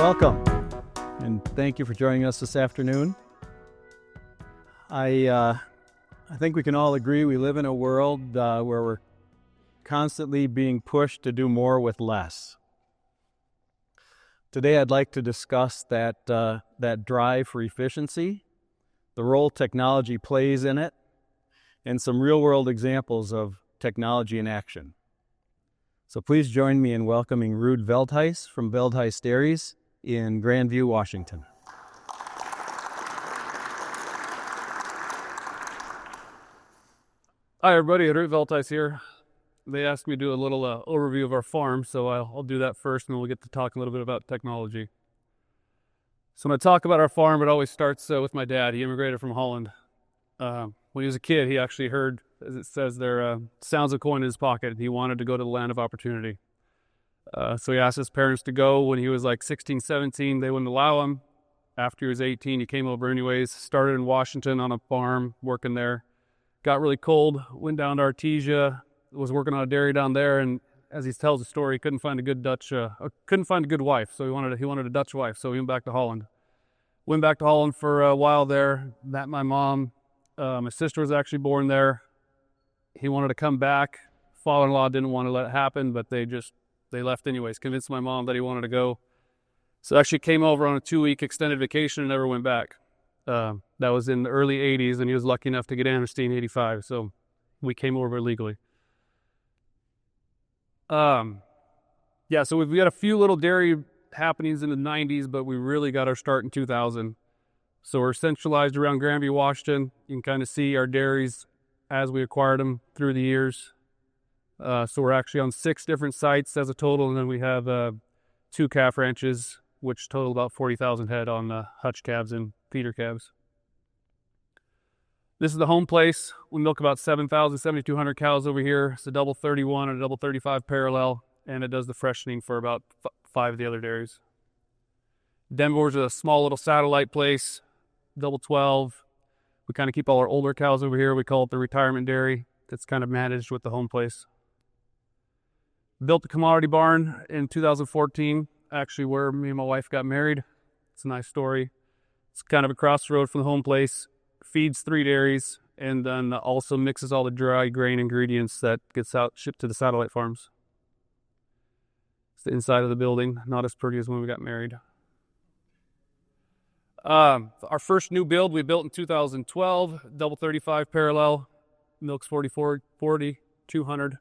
Welcome, and thank you for joining us this afternoon. I think we can all agree we live in a world where we're constantly being pushed to do more with less. Today I'd like to discuss that drive for efficiency, the role technology plays in it, and some real-world examples of technology in action. So please join me in welcoming Ruurd Veldhuis from Veldhuis Dairies in Grandview, Washington. Hi everybody, Ruurd Veldhuis here. They asked me to do a little overview of our farm, so I'll do that first and then we'll get to talk a little bit about technology. So when I talk about our farm, it always starts with my dad. He immigrated from Holland. When he was a kid, he actually heard, as it says there, sounds of coin in his pocket. He wanted to go to the land of opportunity. So he asked his parents to go when he was like 16, 17. They wouldn't allow him. After he was 18, he came over anyways, started in Washington on a farm, working there. Got really cold, went down to Artesia, was working on a dairy down there, and as he tells the story, he couldn't find a good wife, so he wanted a Dutch wife, so he went back to Holland. Went back to Holland for a while there, met my mom. My sister was actually born there. He wanted to come back. Father-in-law didn't want to let it happen, but they left anyways, convinced my mom that he wanted to go. So actually came over on a 2-week extended vacation and never went back. That was in the early 80s, and he was lucky enough to get amnesty in 85, so we came over legally. So we had a few little dairy happenings in the 90s, but we really got our start in 2000. So we're centralized around Grandview, Washington. You can kind of see our dairies as we acquired them through the years. So we're actually on 6 different sites as a total, and then we have 2 calf ranches, which total about 40,000 head on hutch calves and feeder calves. This is the home place. We milk about 7,200 cows over here. It's a double 31 and a double 35 parallel, and it does the freshening for about 5 of the other dairies. Denver's a small little satellite place, double 12. We kind of keep all our older cows over here. We call it the retirement dairy. That's kind of managed with the home place. Built the commodity barn in 2014, actually where me and my wife got married. It's a nice story. It's kind of across the road from the home place. Feeds 3 dairies, and then also mixes all the dry grain ingredients that gets shipped to the satellite farms. It's the inside of the building, not as pretty as when we got married. Our first new build we built in 2012, double 35 parallel, milks 40, 200.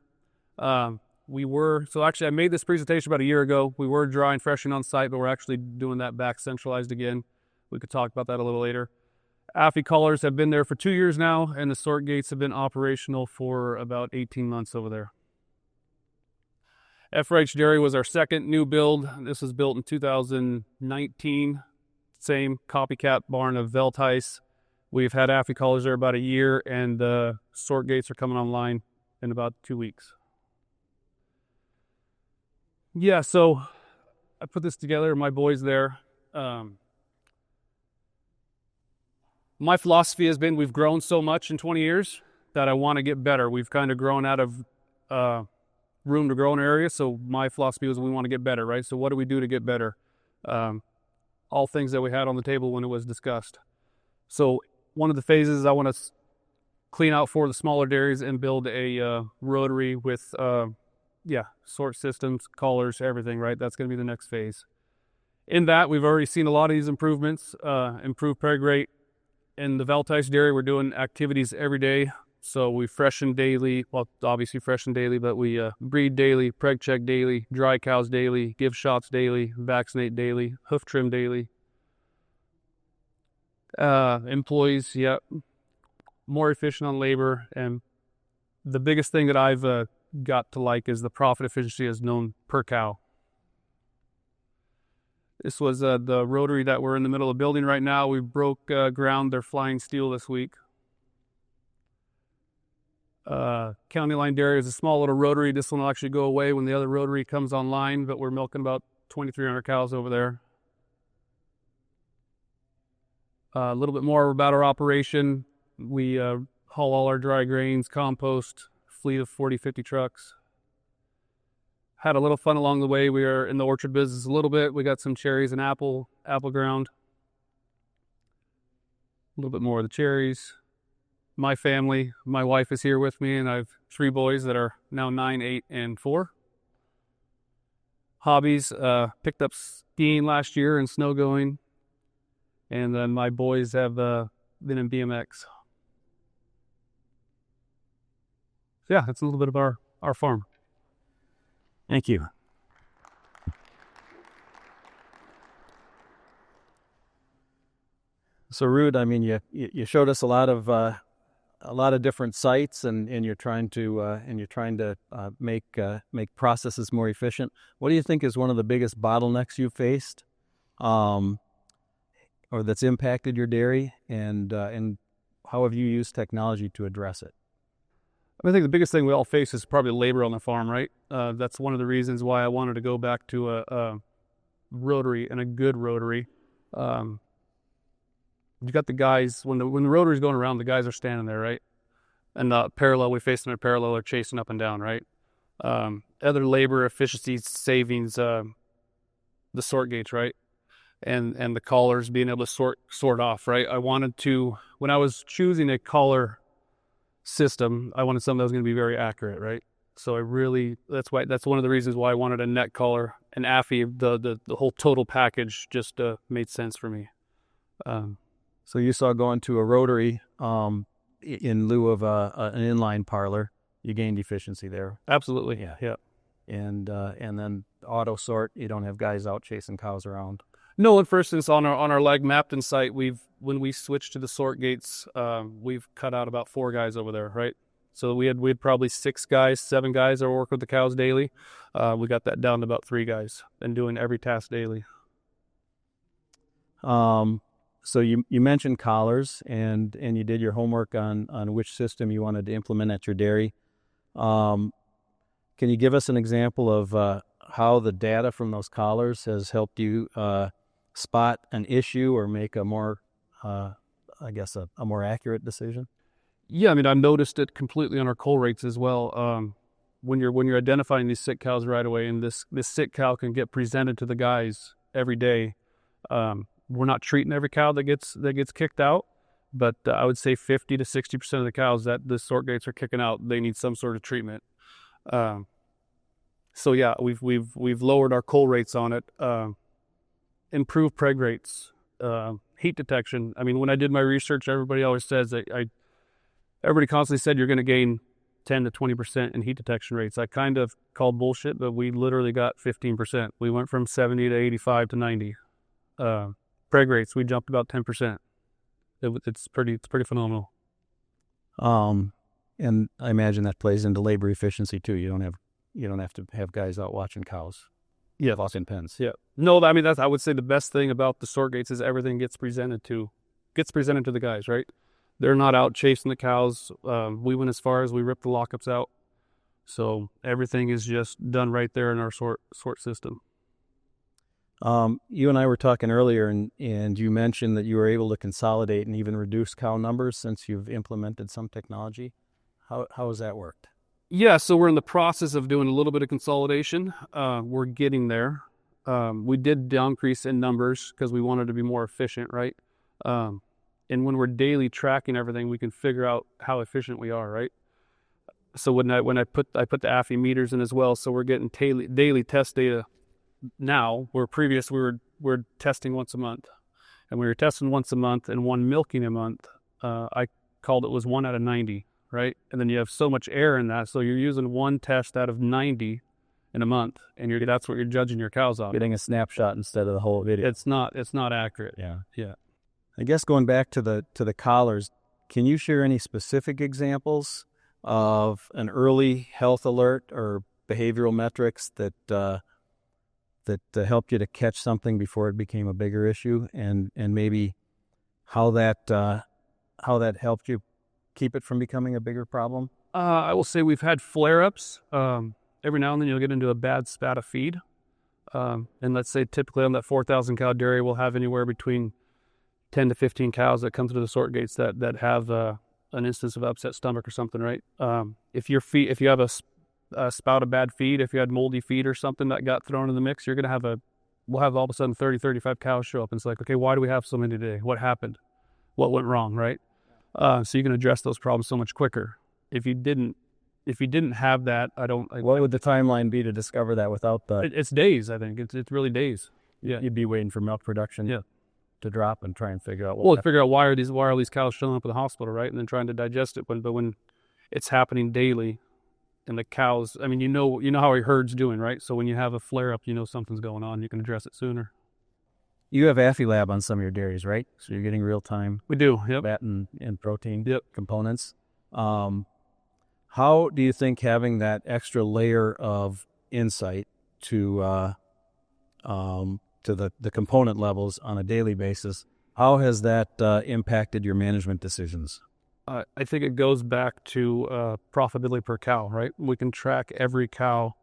So actually I made this presentation about a year ago. We were dry and freshening on site, but we're actually doing that back centralized again. We could talk about that a little later. Affi collars have been there for 2 years now, and the sort gates have been operational for about 18 months over there. FRH Dairy was our second new build. This was built in 2019. Same copycat barn of Veldhuis. We've had Affi collars there about a year, and the sort gates are coming online in about 2 weeks. Yeah, so I put this together, my boys there. My philosophy has been we've grown so much in 20 years that I want to get better. We've kind of grown out of room to grow in an area, so my philosophy was we want to get better, right? So what do we do to get better? All things that we had on the table when it was discussed. So one of the phases I want to clean out for the smaller dairies and build a rotary with sort systems, collars, everything, right? That's going to be the next phase. In that, we've already seen a lot of these improvements, improved preg rate. In the Veldhuis dairy, we're doing activities every day. So we freshen daily, well, obviously freshen daily, but we breed daily, preg check daily, dry cows daily, give shots daily, vaccinate daily, hoof trim daily. Employees, more efficient on labor. And the biggest thing that I've got to like is the profit efficiency as known per cow. This was the rotary that we're in the middle of building right now. We broke ground. They're flying steel this week. County Line Dairy is a small little rotary. This one will actually go away when the other rotary comes online, but we're milking about 2,300 cows over there. A little bit more about our operation. We haul all our dry grains, compost, fleet of 40, 50 trucks. had a little fun along the way. We are in the orchard business a little bit. We got some cherries and apple ground. A little bit more of the cherries. My family, my wife is here with me, and I have 3 boys that are now 9, 8, and 4. Hobbies, picked up skiing last year and snow going. And then my boys have been in BMX. So yeah, that's a little bit of our farm. Thank you. So Ruurd, I mean, you showed us a lot of different sites, and you're trying to make processes more efficient. What do you think is one of the biggest bottlenecks you've faced, or that's impacted your dairy, and how have you used technology to address it? I think the biggest thing we all face is probably labor on the farm, right? That's one of the reasons why I wanted to go back to a rotary, and a good rotary. You got the guys, when the rotary's going around, the guys are standing there, right? And parallel, we face them at parallel, or chasing up and down, right? Other labor efficiencies, savings, the sort gates, right? And the collars, being able to sort off, right? I wanted to, when I was choosing a collar system, I wanted something that was going to be very accurate, right? So that's one of the reasons why I wanted a net collar. And Afi, the whole total package just made sense for me. So you saw going to a rotary in lieu of an inline parlor, you gained efficiency there. Absolutely, yeah. And then auto sort, you don't have guys out chasing cows around. No, and for instance, on our Lag Mapton site, when we switched to the sort gates, we've cut out about 4 guys over there, right? So we had probably 6 guys, 7 guys that work with the cows daily. We got that down to about 3 guys and doing every task daily. So you mentioned collars, and you did your homework on which system you wanted to implement at your dairy. Can you give us an example of how the data from those collars has helped you spot an issue or make a more, a more accurate decision? Yeah, I mean, I've noticed it completely on our cull rates as well. When you're identifying these sick cows right away, and this sick cow can get presented to the guys every day. We're not treating every cow that gets kicked out, but I would say 50 to 60% of the cows that the sort gates are kicking out, they need some sort of treatment. So yeah, we've lowered our cull rates on it, improved preg rates, heat detection. I mean, when I did my research, everybody always says everybody constantly said you're going to gain 10 to 20% in heat detection rates. I kind of called bullshit, but we literally got 15%. We went from 70 to 85 to 90. Preg rates, we jumped about 10%. It's pretty phenomenal. And I imagine that plays into labor efficiency too. You don't have to have guys out watching cows. Yeah, in pens. Yeah. No, I mean, I would say the best thing about the sort gates is everything gets presented to the guys, right? They're not out chasing the cows. We went as far as we ripped the lockups out. So everything is just done right there in our sort system. You and I were talking earlier, and you mentioned that you were able to consolidate and even reduce cow numbers since you've implemented some technology. How has that worked? Yeah, so we're in the process of doing a little bit of consolidation. We're getting there. We did decrease in numbers because we wanted to be more efficient, right? And when we're daily tracking everything, we can figure out how efficient we are, right? So when I put the Afi meters in as well, so we're getting daily test data now, where previous we're testing once a month, and we were testing once a month and 1 milking a month. I called it was 1 out of 90, right? And then you have so much error in that, so you're using 1 test out of 90 in a month, and that's what you're judging your cows on. Getting a snapshot instead of the whole video. It's not accurate. Yeah. I guess going back to the collars, can you share any specific examples of an early health alert or behavioral metrics that helped you to catch something before it became a bigger issue, and maybe how that helped you keep it from becoming a bigger problem? I will say we've had flare-ups. Every now and then you'll get into a bad spat of feed. And let's say typically on that 4,000 cow dairy, we'll have anywhere between 10 to 15 cows that come through the sort gates that have an instance of upset stomach or something, right? If you have spout of bad feed, if you had moldy feed or something that got thrown in the mix, we'll have all of a sudden 30, 35 cows show up. And it's like, okay, why do we have so many today? What happened? What went wrong, right? So you can address those problems so much quicker. If you didn't have that, What would the timeline be to discover that without the? It's days, I think. It's really days. Yeah. You'd be waiting for milk production to drop and try and figure out figure out why are these cows showing up at the hospital, right? And then trying to digest it. But when it's happening daily, and the cows, I mean, you know how a herd's doing, right? So when you have a flare up, you know something's going on. You can address it sooner. You have Afilab on some of your dairies, right? So you're getting real time. We do. Yep. Fat and protein. Yep. Components. How do you think having that extra layer of insight to the component levels on a daily basis, how has that impacted your management decisions? I think it goes back to profitability per cow, right? We can track every cow,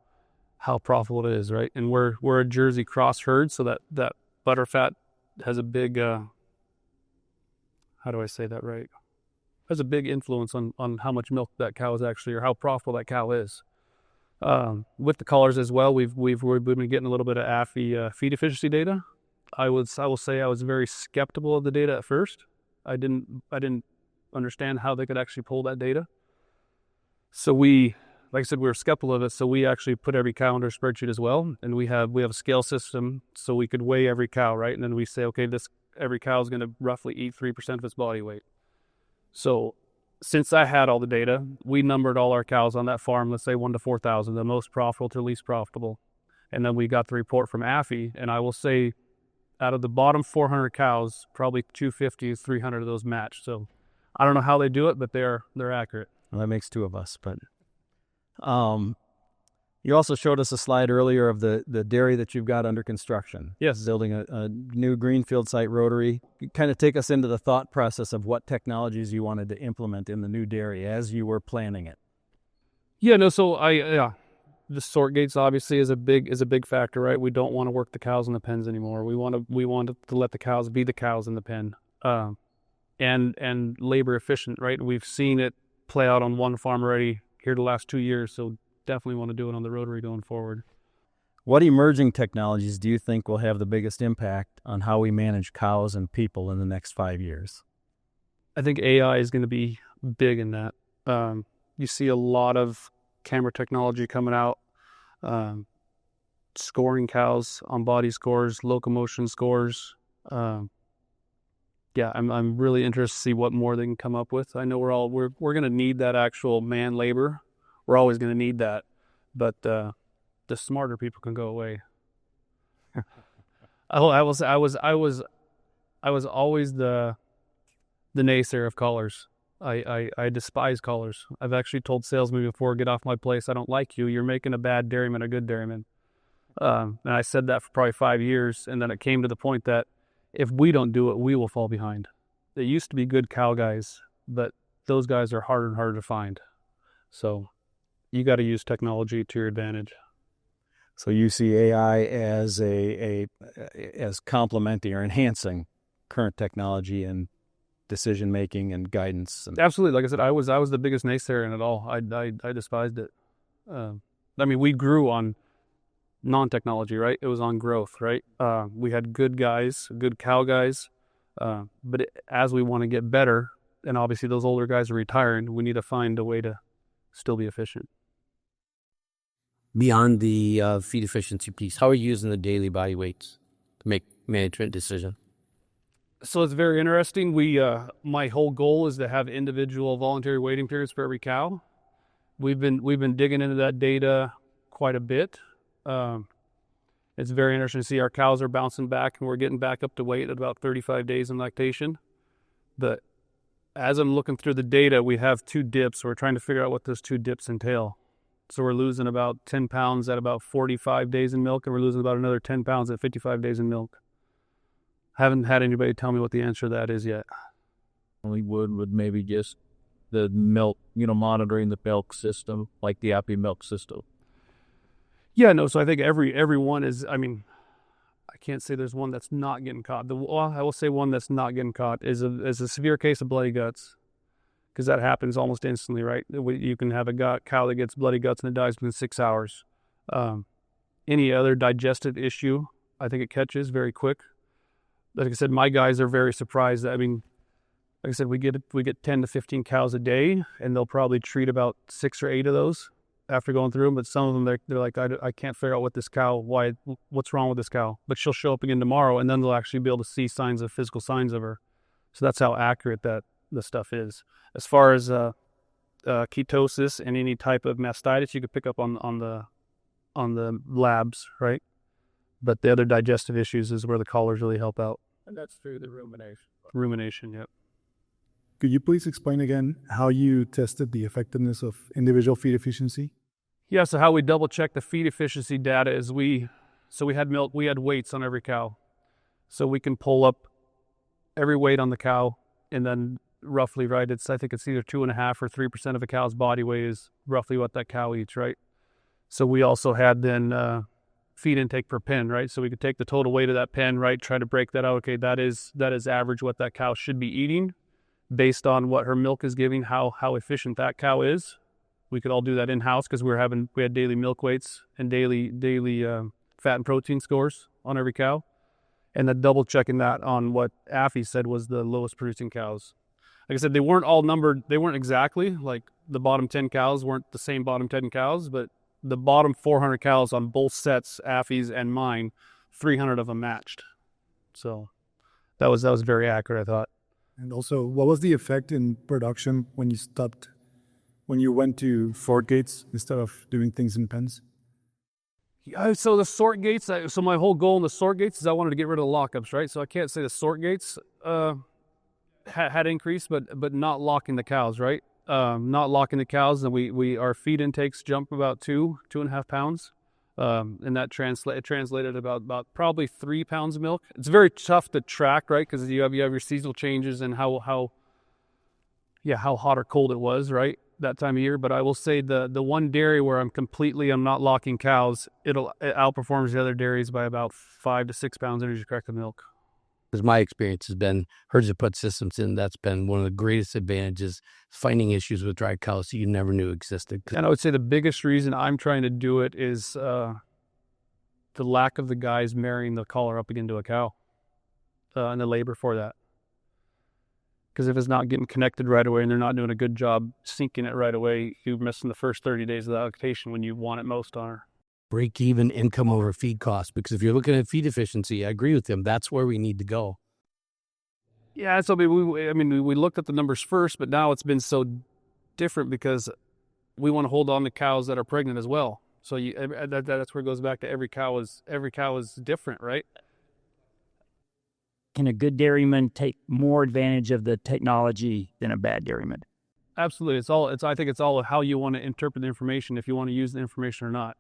how profitable it is, right? And we're a Jersey cross herd, so that butterfat has a big, how do I say that right? Has a big influence on how much milk that cow is actually, or how profitable that cow is. With the collars as well, we've been getting a little bit of AFI feed efficiency data. I will say I was very skeptical of the data at first. I didn't understand how they could actually pull that data. So like I said, we were skeptical of it. So we actually put every cow under a spreadsheet as well, and we have a scale system so we could weigh every cow, right? And then we say, okay, every cow is going to roughly eat 3% of its body weight. So since I had all the data, we numbered all our cows on that farm, let's say 1 to 4,000, the most profitable to least profitable. And then we got the report from AFI, and I will say out of the bottom 400 cows, probably 250 to 300 of those match. So I don't know how they do it, but they're accurate. Well, that makes two of us. But you also showed us a slide earlier of the dairy that you've got under construction. Yes. Building a new greenfield site rotary. You kind of take us into the thought process of what technologies you wanted to implement in the new dairy as you were planning it. Yeah, no, so the sort gates obviously is a big factor, right? We don't want to work the cows in the pens anymore. We want to let the cows be the cows in the pen. And labor efficient, right? We've seen it play out on one farm already here the last 2 years, so definitely want to do it on the rotary going forward. What emerging technologies do you think will have the biggest impact on how we manage cows and people in the next 5 years? I think AI is going to be big in that. You see a lot of camera technology coming out, scoring cows on body scores, locomotion scores. Yeah, I'm really interested to see what more they can come up with. I know we're going to need that actual man labor. We're always going to need that, but the smarter people can go away. I was always the naysayer of collars. I despise collars. I've actually told salesmen before, get off my place. I don't like you. You're making a bad dairyman a good dairyman. And I said that for probably 5 years, and then it came to the point that if we don't do it, we will fall behind. There used to be good cow guys, but those guys are harder and harder to find. So you got to use technology to your advantage. So you see AI as as complementing or enhancing current technology and decision making and guidance. Absolutely. Like I said, I was the biggest naysayer in it all. I despised it. I mean, we grew on non-technology, right? It was on growth, right? We had good guys, good cow guys, but as we want to get better, and obviously those older guys are retiring, we need to find a way to still be efficient. Beyond the feed efficiency piece, how are you using the daily body weights to make management decisions? So it's very interesting. My whole goal is to have individual voluntary waiting periods for every cow. We've been digging into that data quite a bit. It's very interesting to see our cows are bouncing back, and we're getting back up to weight at about 35 days in lactation. But as I'm looking through the data, we have 2 dips. We're trying to figure out what those 2 dips entail. So we're losing about 10 pounds at about 45 days in milk, and we're losing about another 10 pounds at 55 days in milk. Haven't had anybody tell me what the answer to that is yet. Only would maybe just the milk, monitoring the milk system, like the Afimilk system. Yeah, no, so I think every one is, I mean, I can't say there's one that's not getting caught. I will say one that's not getting caught is a severe case of bloody guts. because that happens almost instantly, right? You can have a cow that gets bloody guts and it dies within 6 hours. Any other digestive issue, I think it catches very quick. Like I said, my guys are very surprised. I mean, like I said, we get 10 to 15 cows a day, and they'll probably treat about 6 or 8 of those after going through them. But some of them, they're like, I can't figure out what's wrong with this cow. But she'll show up again tomorrow, and then they'll actually be able to see physical signs of her. So that's how accurate the stuff is. As far as ketosis and any type of mastitis, you could pick up on the labs, right? But the other digestive issues is where the collars really help out. And that's through the rumination. Rumination, yep. Could you please explain again how you tested the effectiveness of individual feed efficiency? Yeah, so how we double check the feed efficiency data is we had weights on every cow. So we can pull up every weight on the cow, and then roughly, right, I think it's either 2.5% or 3% of a cow's body weight is roughly what that cow eats, right? So we also had then feed intake per pen, right? So we could take the total weight of that pen, right, try to break that out. Okay, that is average what that cow should be eating based on what her milk is giving, how efficient that cow is. We could all do that in-house because we had daily milk weights and daily fat and protein scores on every cow. And then double checking that on what Afi said was the lowest producing cows. Like I said, they weren't all numbered, they weren't exactly, like the bottom 10 cows weren't the same bottom 10 cows, but the bottom 400 cows on both sets, Afi's and mine, 300 of them matched. So that was very accurate, I thought. And also, what was the effect in production when you went to sort gates instead of doing things in pens? So the sort gates, so my whole goal in the sort gates is I wanted to get rid of the lockups, right? So I can't say the sort gates had increased, but not locking the cows, right? Not locking the cows, and our feed intakes jump about 2.5 pounds, and that translated about probably 3 pounds of milk. It's very tough to track, right? Because you have your seasonal changes and how hot or cold it was, right, that time of year. But I will say the one dairy where I'm not locking cows, it outperforms the other dairies by about 5 to 6 pounds energy crack of milk. Because my experience has been herds have put systems in. That's been one of the greatest advantages, finding issues with dry cows that you never knew existed. And I would say the biggest reason I'm trying to do it is the lack of the guys marrying the collar up into a cow and the labor for that. Because if it's not getting connected right away and they're not doing a good job syncing it right away, you're missing the first 30 days of the lactation when you want it most on her. Break even income over feed costs, because if you're looking at feed efficiency, I agree with him. That's where we need to go. Yeah, so we looked at the numbers first, but now it's been so different because we want to hold on to cows that are pregnant as well. So that's where it goes back to every cow is different, right? Can a good dairyman take more advantage of the technology than a bad dairyman? Absolutely. I think it's all of how you want to interpret the information, if you want to use the information or not.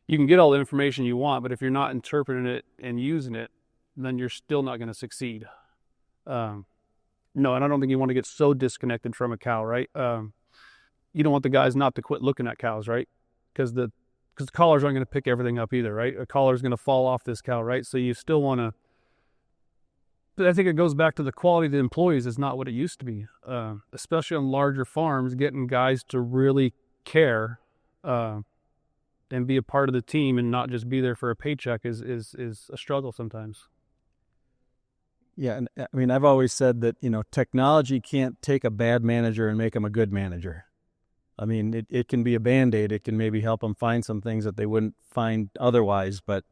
You can get all the information you want, but if you're not interpreting it and using it, then you're still not going to succeed. No, and I don't think you want to get so disconnected from a cow, right? You don't want the guys not to quit looking at cows, right? Because the collars aren't going to pick everything up either, right? A collar is going to fall off this cow, right? So you still want to. But I think it goes back to the quality of the employees is not what it used to be, especially on larger farms. Getting guys to really care and be a part of the team and not just be there for a paycheck is a struggle sometimes. Yeah, and I mean, I've always said that, technology can't take a bad manager and make them a good manager. I mean, it can be a Band-Aid. It can maybe help them find some things that they wouldn't find otherwise, but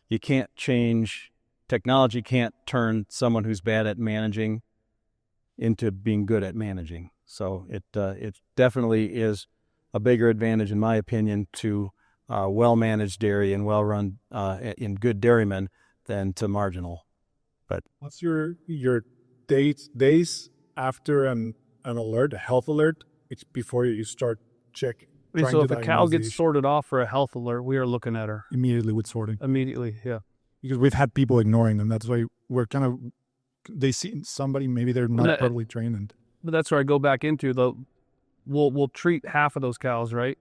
you can't technology can't turn someone who's bad at managing into being good at managing. So it definitely is a bigger advantage, in my opinion, to well-managed dairy and well-run in good dairymen than to marginal. But what's your days after an alert, a health alert? It's before you start checking. So if a cow gets sorted off for a health alert, we are looking at her immediately with sorting. Immediately, yeah. Because we've had people ignoring them. That's why we're they see somebody, maybe they're not properly trained. But that's where I go back into we'll treat half of those cows, right?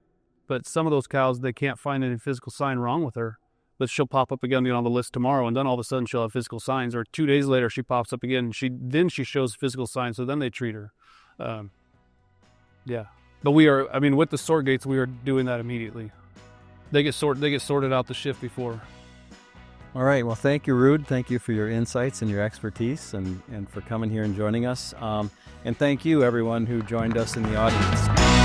But some of those cows, they can't find any physical sign wrong with her. But she'll pop up again on the list tomorrow, and then all of a sudden she'll have physical signs. Or 2 days later, she pops up again, and she shows physical signs, so then they treat her. Yeah. But we are, I mean, with the sort gates, we are doing that immediately. They get sorted out the shift before. All right. Well, thank you, Ruurd. Thank you for your insights and your expertise and for coming here and joining us. And thank you, everyone who joined us in the audience.